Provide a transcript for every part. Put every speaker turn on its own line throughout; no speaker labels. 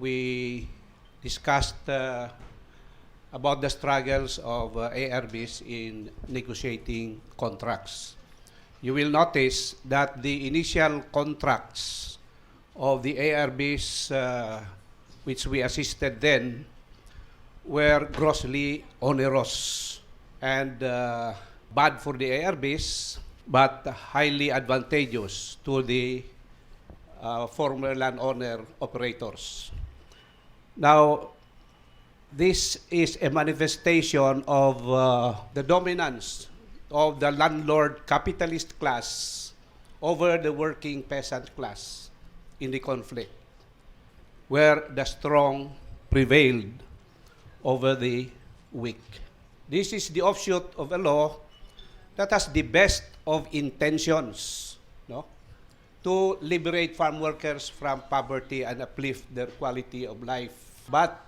we discussed about the struggles of ARBs in negotiating contracts. You will notice that the initial contracts of the ARBs which we assisted then were grossly onerous and bad for the ARBs, but highly advantageous to the former landowner operators. Now, this is a manifestation of the dominance of the landlord capitalist class over the working peasant class in the conflict, where the strong prevailed over the weak. This is the offshoot of a law that has the best of intentions, no, to liberate farm workers from poverty and uplift their quality of life. But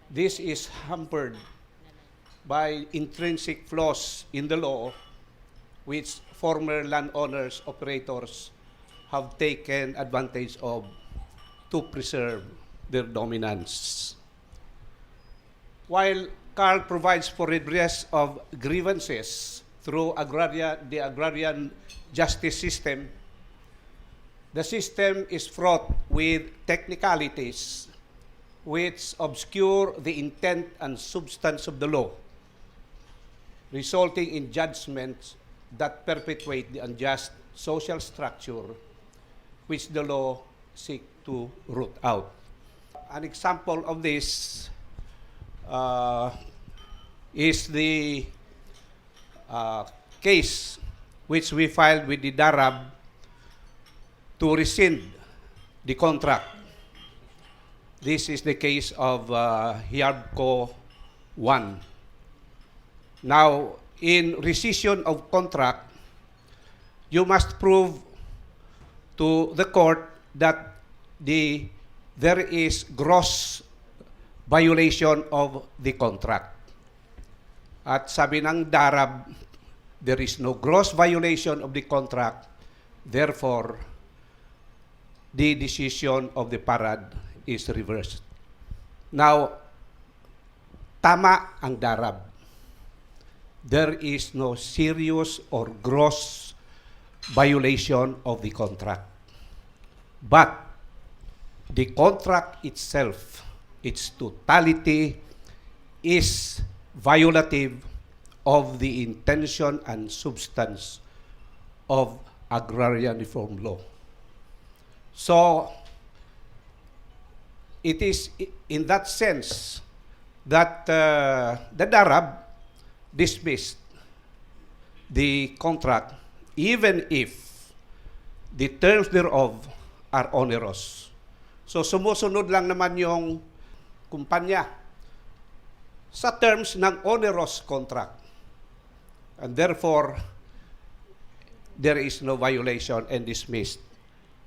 this is hampered by intrinsic flaws in the law which former landowners, operators have taken advantage of to preserve their dominance. While CARL provides for redress of grievances through the agrarian justice system, the system is fraught with technicalities which obscure the intent and substance of the law, resulting in judgments that perpetuate the unjust social structure which the law seeks to root out. An example of this is the case which we filed with the DARAB to rescind the contract. This is the case of Hiarbco 1. Now, in rescission of contract, you must prove to the court that there is gross violation of the contract. At sabi ng DARAB, there is no gross violation of the contract, therefore, the decision of the PARAD is reversed. Now, tama ang DARAB. There is no serious or gross violation of the contract. But the contract itself, its totality, is violative of the intention and substance of agrarian reform law. So, it is in that sense that the DARAB dismissed the contract even if the terms thereof are onerous. So, sumusunod lang naman yung kumpanya sa terms ng onerous contract. And therefore, there is no violation and dismissed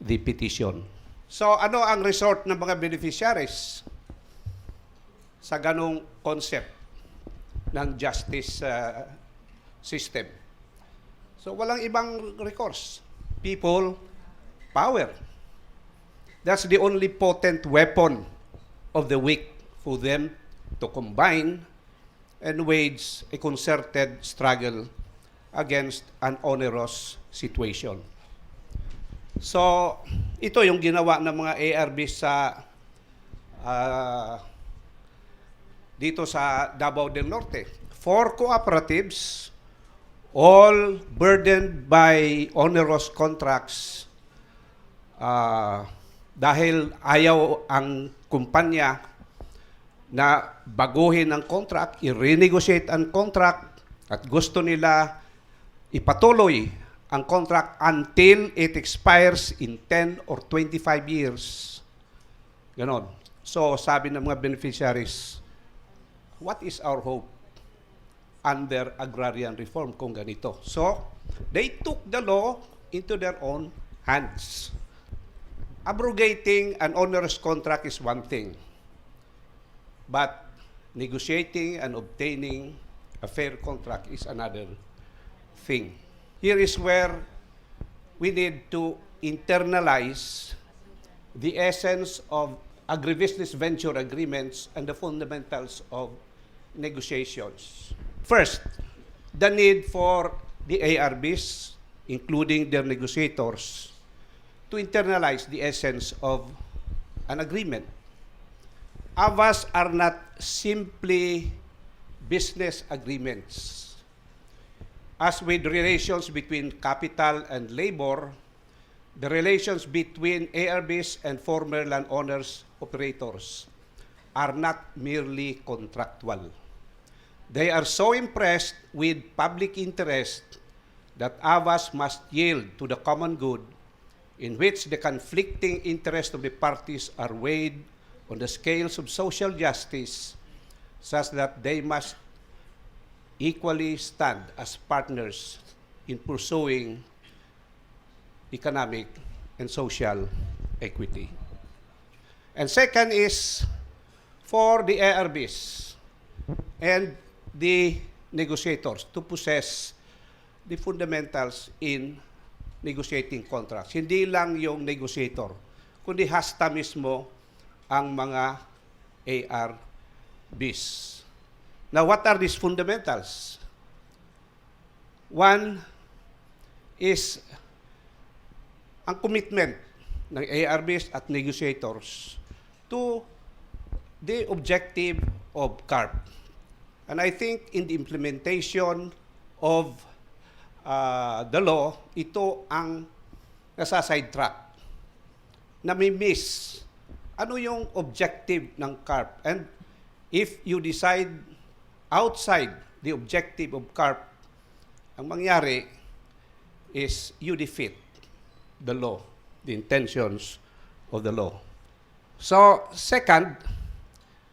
the petition. So, ano ang resort ng mga beneficiaries sa ganong concept ng justice system? So, walang ibang recourse. People, power. That's the only potent weapon of the weak for them to combine and wage a concerted struggle against an onerous situation. So, ito yung ginawa ng mga ARBs sa dito sa Davao del Norte. 4 cooperatives, all burdened by onerous contracts dahil ayaw ang kumpanya na baguhin ang contract, i-renegotiate ang contract, at gusto nila ipatuloy ang contract until it expires in 10 or 25 years. Ganon. So, sabi ng mga beneficiaries, what is our hope under agrarian reform kung ganito? So, they took the law into their own hands. Abrogating an onerous contract is one thing, but negotiating and obtaining a fair contract is another thing. Here is where we need to internalize the essence of agribusiness venture agreements and the fundamentals of negotiations. First, the need for the ARBs, including their negotiators, to internalize the essence of an agreement. AVAs are not simply business agreements. As with relations between capital and labor, the relations between ARBs and former landowners operators are not merely contractual. They are so impressed with public interest that AVAs must yield to the common good, in which the conflicting interests of the parties are weighed on the scales of social justice, such that they must equally stand as partners in pursuing economic and social equity. And second is for the ARBs and the negotiators to possess the fundamentals in negotiating contracts. Hindi lang yung negotiator, kundi hasta mismo ang mga ARBs. Now, what are these fundamentals? One is ang commitment ng ARBs at negotiators to the objective of CARP. And I think in the implementation of the law, ito ang nasa-sidetrack, nami-miss ano yung objective ng CARP. And if you decide outside the objective of CARP, ang mangyari is you defeat the law, the intentions of the law. So, second,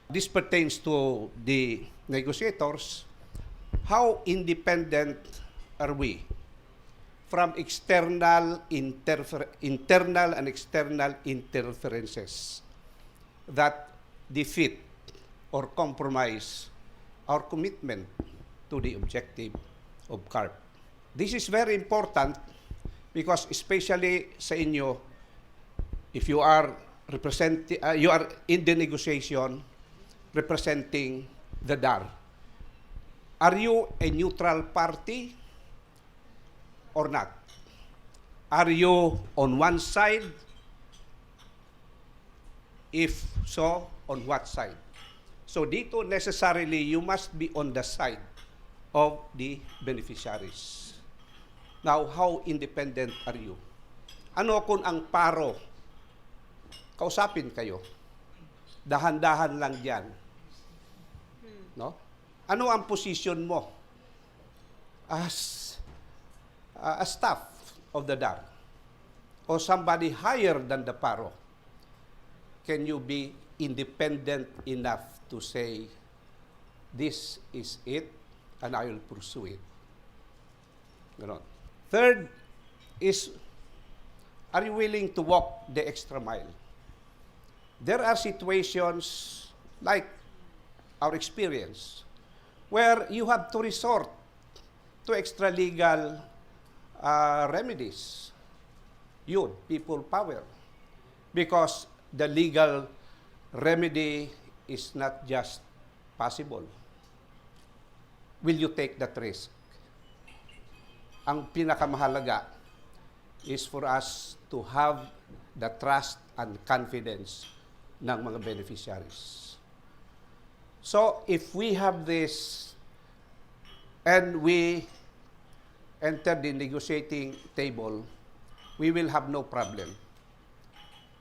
this pertains to the negotiators. How independent are we from internal and external interferences that defeat or compromise our commitment to the objective of CARP? This is very important because especially sa inyo, if you are you are in the negotiation representing the DAR, are you a neutral party or not? Are you on one side? If so, on what side? So dito necessarily you must be on the side of the beneficiaries. Now, how independent are you? Ano kung ang paro, kausapin kayo, dahan-dahan lang diyan. No? Ano ang position mo as a staff of the DAR or somebody higher than the paro? Can you be independent enough to say, this is it and I will pursue it? Ganon. Third is, are you willing to walk the extra mile? There are situations like our experience where you have to resort to extra-legal remedies. Yun, people power. Because the legal remedy is not just possible. Will you take that risk? Ang pinakamahalaga is for us to have the trust and confidence ng mga beneficiaries. So, if we have this and we enter the negotiating table, we will have no problem.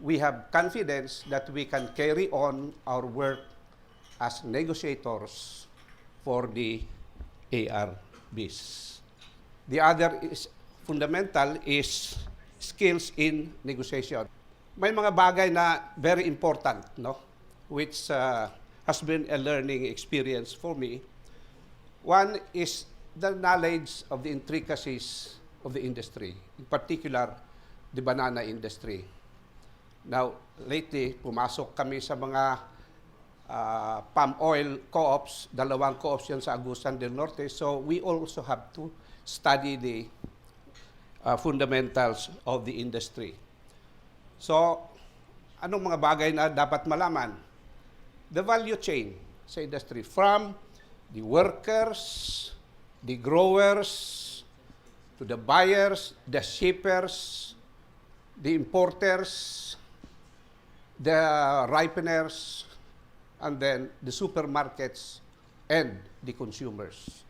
We have confidence that we can carry on our work as negotiators for the ARBs. The other is fundamental is skills in negotiation. May mga bagay na very important, no, which has been a learning experience for me. One is the knowledge of the intricacies of the industry, in particular, the banana industry. Now, lately, pumasok kami sa mga palm oil co-ops, dalawang co-ops yan sa Agusan del Norte, so we also have to study the fundamentals of the industry. So, anong mga bagay na dapat malaman? The value chain sa industry, from the workers, the growers, to the buyers, the shippers, the importers, the ripeners, and then the supermarkets and the consumers.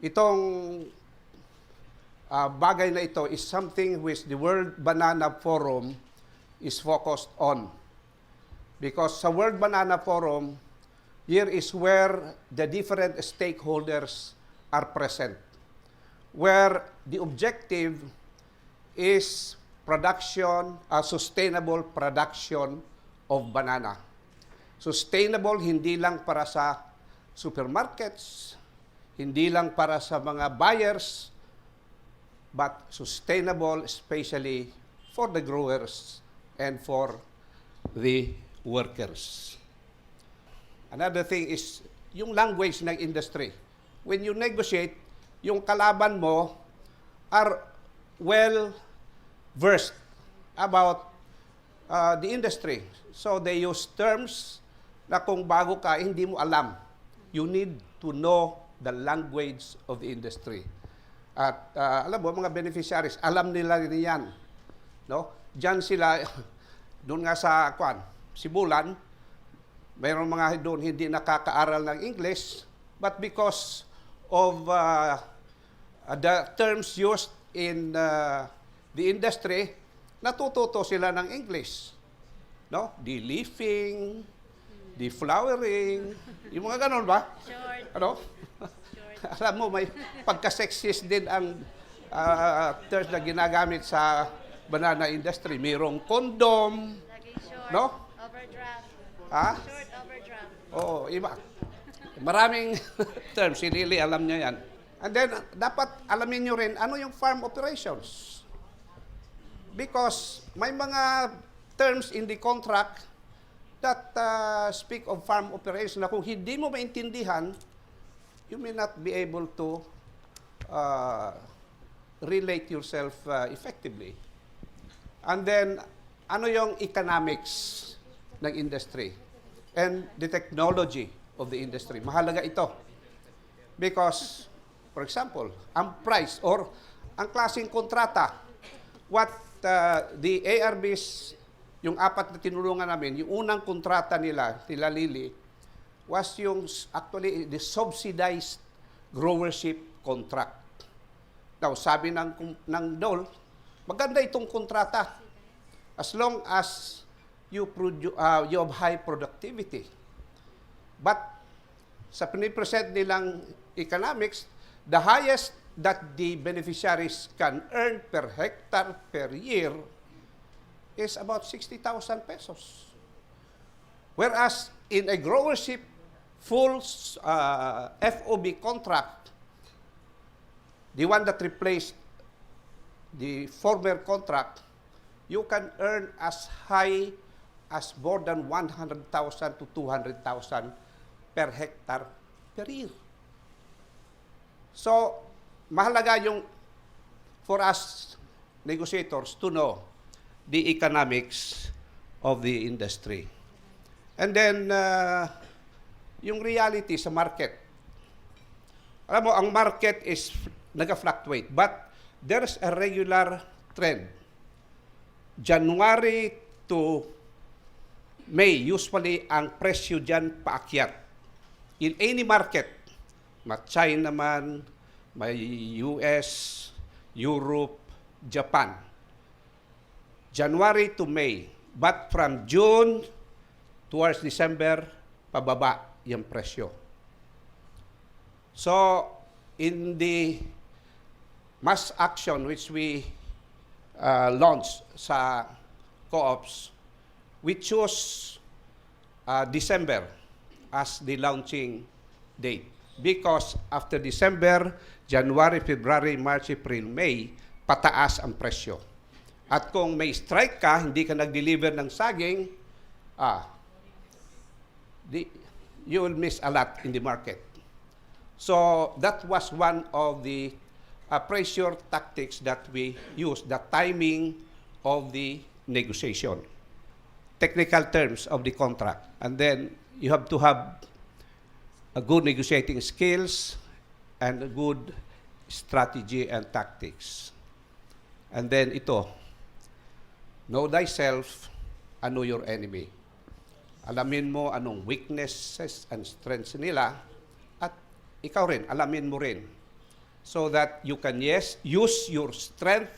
Itong bagay na ito is something which the World Banana Forum is focused on. Because sa World Banana Forum, here is where the different stakeholders are present, where the objective is production, sustainable production of banana. Sustainable hindi lang para sa supermarkets, hindi lang para sa mga buyers, but sustainable especially for the growers and for the workers. Another thing is yung language ng industry. When you negotiate, yung kalaban mo are well versed about the industry. So they use terms na kung bago ka, hindi mo alam. You need to know the language of the industry. At alam mo, mga beneficiaries, alam nila rin yan. No? Diyan sila, doon nga sa Sibulan, mayroong mga doon hindi nakakaaral ng English, but because of the terms used in the industry, natututo sila ng English. No? The leafing, the flowering, yung mga ganon ba?
Short.
Ano? Alam mo, may pagka-sexist din ang terms na ginagamit sa banana industry. Mayroong condom,
Laging short.
no?
Overdraft.
Ha?
Short overdraft.
Oo, iba. Maraming terms, si Lily alam niya yan. And then, dapat alamin nyo rin, ano yung farm operations? Because may mga terms in the contract that speak of farm operations na kung hindi mo maintindihan, you may not be able to relate yourself effectively. And then, ano yung economics ng industry and the technology of the industry. Mahalaga ito. Because, for example, ang price or ang klaseng kontrata, what the ARBs, yung apat na tinulungan namin, yung unang kontrata nila Lily, was yung actually the subsidized growership contract. Now, sabi ng DOL, maganda itong kontrata as long as you have high productivity. But sa pinipresent nilang economics, the highest that the beneficiaries can earn per hectare per year is about 60,000 pesos. Whereas in a growership full FOB contract, the one that replaced the former contract, you can earn as high as more than 100,000 to 200,000 per hectare per year. So, mahalaga yung for us negotiators to know the economics of the industry. And then, yung reality sa market. Alam mo, ang market is nag-fluctuate, but there's a regular trend. January to May, usually ang presyo dyan paakyat. In any market, China man, may US, Europe, Japan. January to May. But from June towards December, pababa yung presyo. So, in the mass action which we launched sa co-ops, we chose December as the launching date. Because after December, January, February, March, April, May, pataas ang presyo. At kung may strike ka, hindi ka nag-deliver ng saging, you will miss a lot in the market. So that was one of the pressure tactics that we used, the timing of the negotiation. technical terms of the contract. And then you have to have a good negotiating skills and a good strategy and tactics. And then ito, know thyself and know your enemy. Alamin mo anong weaknesses and strengths nila at ikaw rin, alamin mo rin. So that you can, yes, use your strength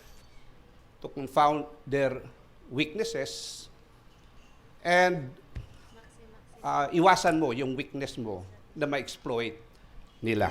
to confound their weaknesses and iwasan mo yung weakness mo na ma-exploit nila.